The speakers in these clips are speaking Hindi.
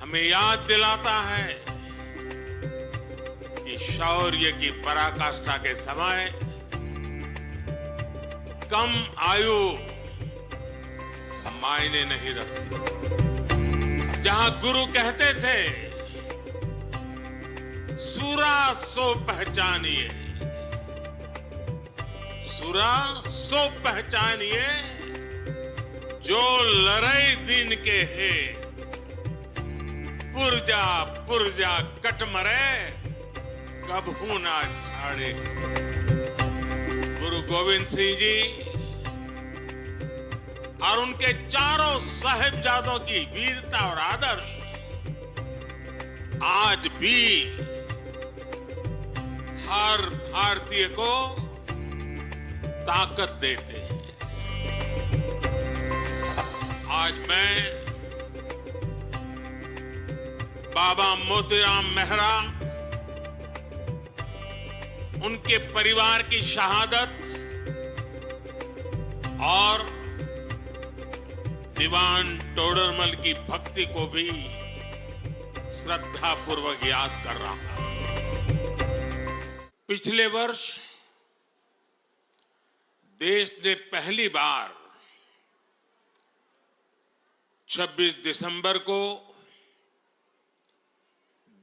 हमें याद दिलाता है कि शौर्य की पराकाष्ठा के समय कम आयु मायने नहीं रखती। जहां गुरु कहते थे सूरा सो पहचानिए, सूरा सो पहचानिए, जो लड़ाई दिन के है, पुरजा पुरजा कट मरे, कबहू ना छाड़े। गुरु गोविंद सिंह जी और उनके चारों साहिबजादों की वीरता और आदर्श आज भी हर भारतीय को ताकत देते हैं। आज मैं बाबा मोतीराम मेहरा, उनके परिवार की शहादत और दीवान टोडरमल की भक्ति को भी श्रद्धापूर्वक याद कर रहा हूं। पिछले वर्ष देश ने पहली बार 26 दिसंबर को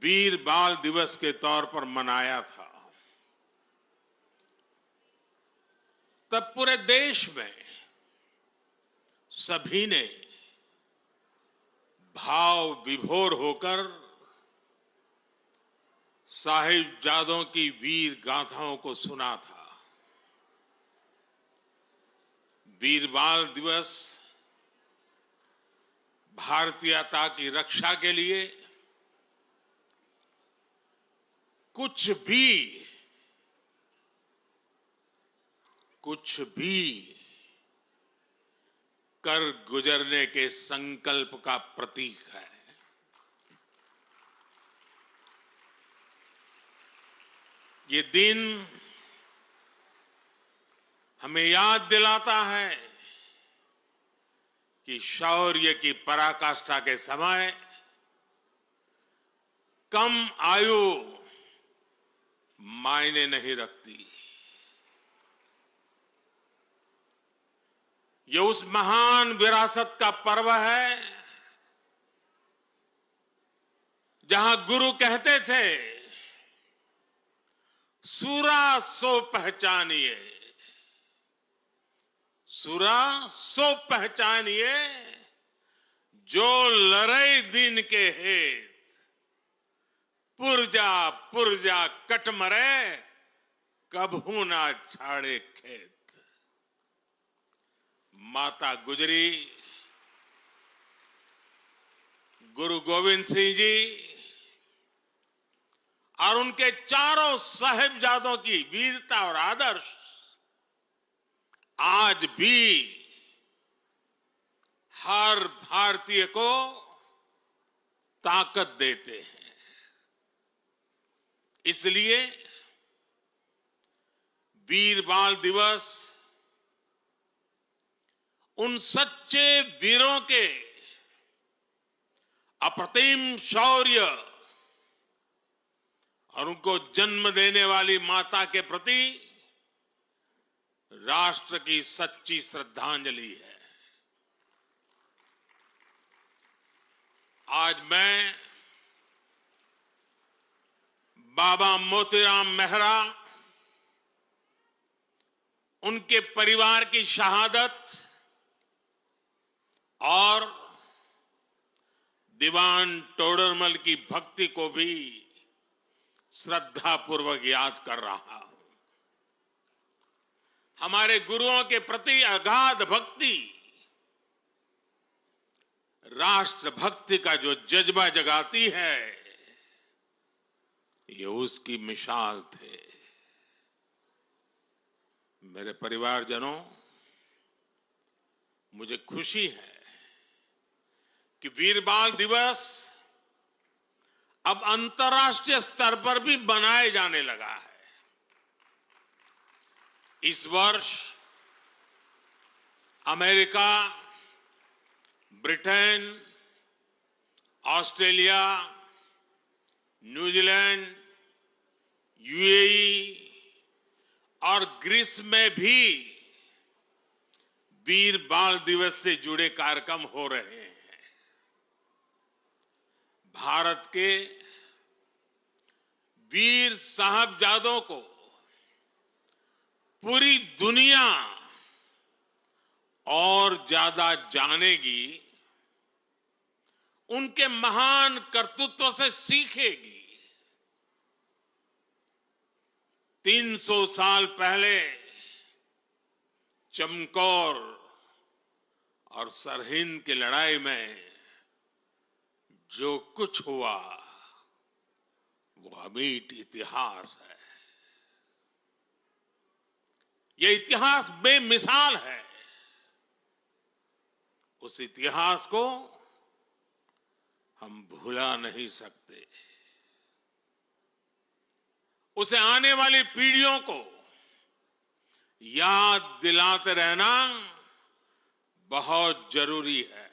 वीर बाल दिवस के तौर पर मनाया था। तब पूरे देश में सभी ने भाव विभोर होकर साहिबजादों की वीर गाथाओं को सुना था। वीर बाल दिवस भारतीयता की रक्षा के लिए कुछ भी कर गुजरने के संकल्प का प्रतीक है। ये दिन हमें याद दिलाता है कि शौर्य की पराकाष्ठा के समय कम आयु मायने नहीं रखती। ये उस महान विरासत का पर्व है जहां गुरु कहते थे सूरा सो पहचानिए, सूरा सो पहचानिए, जो लड़ाई दिन के हेत, पुरजा पुरजा कट मरे, कबहू ना छाड़े खेत। माता गुजरी गुरु गोविंद सिंह जी और उनके चारों साहिबजादों की वीरता और आदर्श आज भी हर भारतीय को ताकत देते हैं। इसलिए वीर बाल दिवस उन सच्चे वीरों के अप्रतिम शौर्य और उनको जन्म देने वाली माता के प्रति राष्ट्र की सच्ची श्रद्धांजलि है। आज मैं बाबा मोतीराम मेहरा, उनके परिवार की शहादत और दीवान टोडरमल की भक्ति को भी श्रद्धापूर्वक याद कर रहा हूं। हमारे गुरुओं के प्रति अगाध भक्ति राष्ट्र भक्ति का जो जज्बा जगाती है, ये उसकी मिसाल थे। मेरे परिवारजनों, मुझे खुशी है कि वीर बाल दिवस अब अंतर्राष्ट्रीय स्तर पर भी मनाया जाने लगा है। इस वर्ष America, Britain, Australia, New Zealand, UAE और ग्रीस में भी वीर बाल दिवस से जुड़े कार्यक्रम हो रहे हैं। भारत के वीर साहबजादों को पूरी दुनिया और ज्यादा जानेगी, उनके महान कर्तृत्व से सीखेगी। 300 साल पहले चमकौर और सरहिंद की लड़ाई में जो कुछ हुआ वो अमिट इतिहास है। ये इतिहास बेमिसाल है। उस इतिहास को हम भुला नहीं सकते। उसे आने वाली पीढ़ियों को याद दिलाते रहना बहुत जरूरी है।